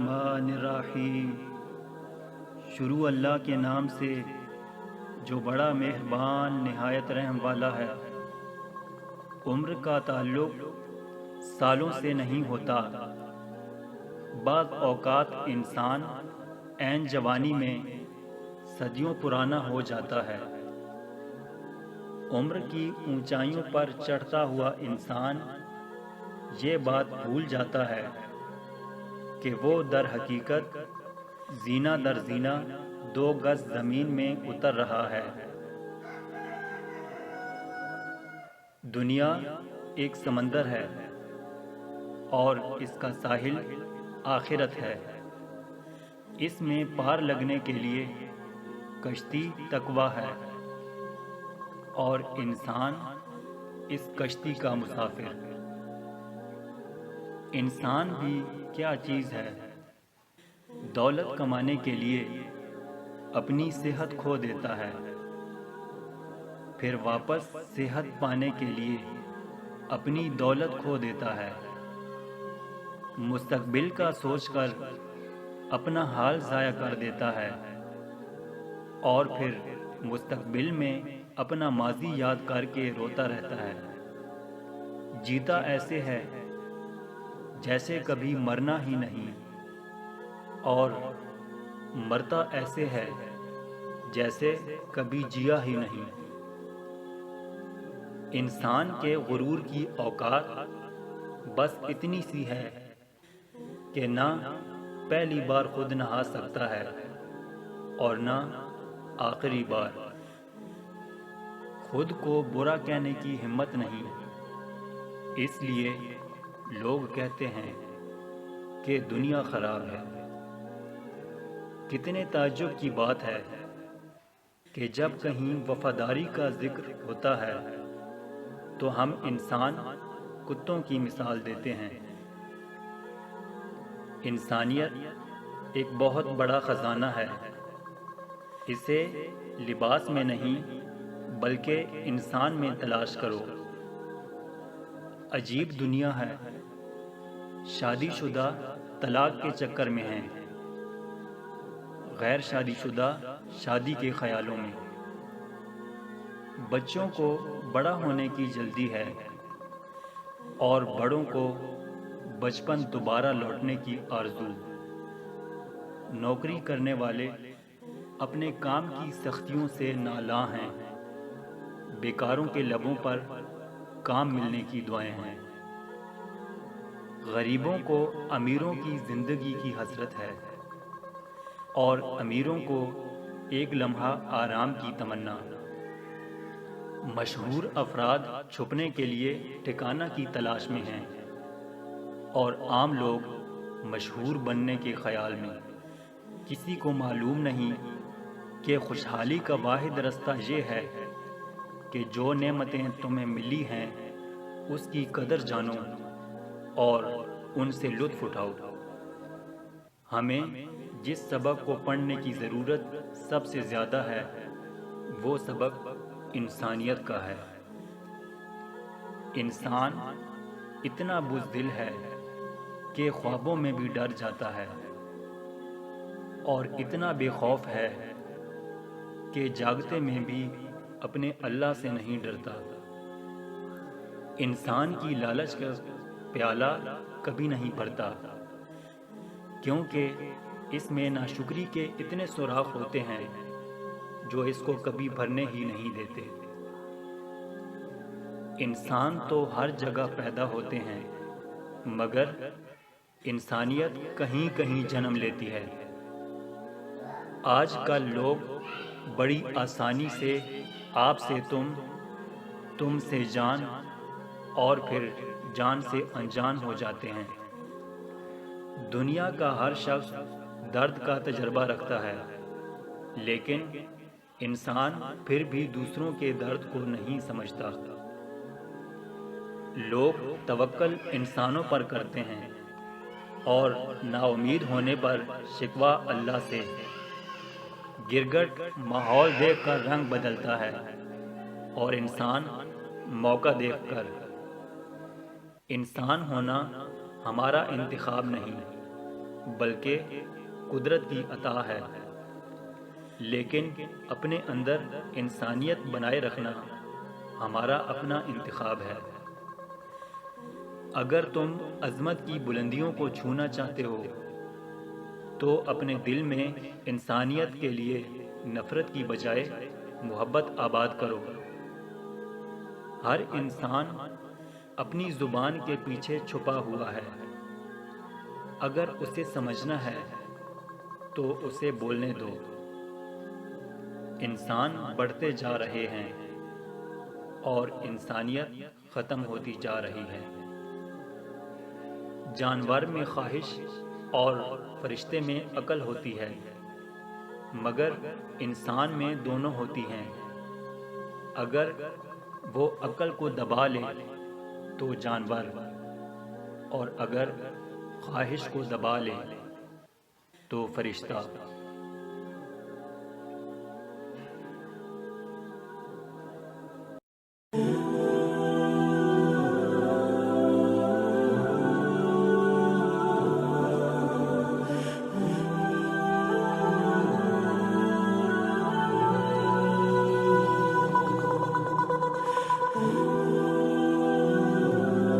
الرحمن الرحیم۔ شروع اللہ کے نام سے جو بڑا مہربان نہایت رحم والا ہے۔ عمر کا تعلق سالوں سے نہیں ہوتا، بعض اوقات انسان عین جوانی میں صدیوں پرانا ہو جاتا ہے۔ عمر کی اونچائیوں پر چڑھتا ہوا انسان یہ بات بھول جاتا ہے کہ وہ در حقیقت زینہ در زینہ 2 گز زمین میں اتر رہا ہے۔ دنیا ایک سمندر ہے اور اس کا ساحل آخرت ہے۔ اس میں پار لگنے کے لیے کشتی تقویٰ ہے اور انسان اس کشتی کا مسافر۔ انسان بھی کیا چیز ہے؟ دولت کمانے کے لیے اپنی صحت کھو دیتا ہے، پھر واپس صحت پانے کے لیے اپنی دولت کھو دیتا ہے۔ مستقبل کا سوچ کر اپنا حال ضائع کر دیتا ہے اور پھر مستقبل میں اپنا ماضی یاد کر کے روتا رہتا ہے۔ جیتا ایسے ہے جیسے کبھی مرنا ہی نہیں، اور مرتا ایسے ہے جیسے کبھی جیا ہی نہیں۔ انسان کے غرور کی اوقات بس اتنی سی ہے کہ نہ پہلی بار خود نہا سکتا ہے اور نہ آخری بار۔ خود کو برا کہنے کی ہمت نہیں، اس لیے لوگ کہتے ہیں کہ دنیا خراب ہے۔ کتنے تعجب کی بات ہے کہ جب کہیں وفاداری کا ذکر ہوتا ہے تو ہم انسان کتوں کی مثال دیتے ہیں۔ انسانیت ایک بہت بڑا خزانہ ہے، اسے لباس میں نہیں بلکہ انسان میں تلاش کرو۔ عجیب دنیا ہے، شادی شدہ طلاق کے چکر میں ہیں، غیر شادی شدہ شادی کے خیالوں میں۔ بچوں کو بڑا ہونے کی جلدی ہے اور بڑوں کو بچپن دوبارہ لوٹنے کی آرزو۔ نوکری کرنے والے اپنے کام کی سختیوں سے نالاں ہیں، بیکاروں کے لبوں پر کام ملنے کی دعائیں ہیں۔ غریبوں کو امیروں کی زندگی کی حسرت ہے اور امیروں کو ایک لمحہ آرام کی تمنا۔ مشہور افراد چھپنے کے لیے ٹھکانہ کی تلاش میں ہیں اور عام لوگ مشہور بننے کے خیال میں۔ کسی کو معلوم نہیں کہ خوشحالی کا واحد رستہ یہ ہے کہ جو نعمتیں تمہیں ملی ہیں اس کی قدر جانو اور ان سے لطف اٹھاؤ۔ ہمیں جس سبق کو پڑھنے کی ضرورت سب سے زیادہ ہے وہ سبق انسانیت کا ہے۔ انسان اتنا بزدل ہے کہ خوابوں میں بھی ڈر جاتا ہے اور اتنا بے خوف ہے کہ جاگتے میں بھی اپنے اللہ سے نہیں ڈرتا۔ انسان کی لالچ کا پیالہ کبھی نہیں بھرتا، کیونکہ اس میں ناشکری کے اتنے سوراخ ہوتے ہیں جو اس کو کبھی بھرنے ہی نہیں دیتے۔ انسان تو ہر جگہ پیدا ہوتے ہیں مگر انسانیت کہیں کہیں جنم لیتی ہے۔ آج کل لوگ بڑی آسانی سے آپ سے تم سے جان اور پھر جان سے انجان ہو جاتے ہیں۔ دنیا کا ہر شخص درد کا تجربہ رکھتا ہے، لیکن انسان پھر بھی دوسروں کے درد کو نہیں سمجھتا۔ لوگ توکل انسانوں پر کرتے ہیں اور نا امید ہونے پر شکوہ اللہ سے۔ گرگٹ ماحول دیکھ کر رنگ بدلتا ہے اور انسان موقع دیکھ کر۔ انسان ہونا ہمارا انتخاب نہیں بلکہ قدرت کی عطا ہے، لیکن اپنے اندر انسانیت بنائے رکھنا ہمارا اپنا انتخاب ہے۔ اگر تم عظمت کی بلندیوں کو چھونا چاہتے ہو تو اپنے دل میں انسانیت کے لیے نفرت کی بجائے محبت آباد کرو۔ ہر انسان اپنی زبان کے پیچھے چھپا ہوا ہے، اگر اسے سمجھنا ہے تو اسے بولنے دو۔ انسان بڑھتے جا رہے ہیں اور انسانیت ختم ہوتی جا رہی ہے۔ جانور میں خواہش اور فرشتے میں عقل ہوتی ہے، مگر انسان میں دونوں ہوتی ہیں۔ اگر وہ عقل کو دبا لے تو جانور، اور اگر خواہش کو دبا لے تو فرشتہ۔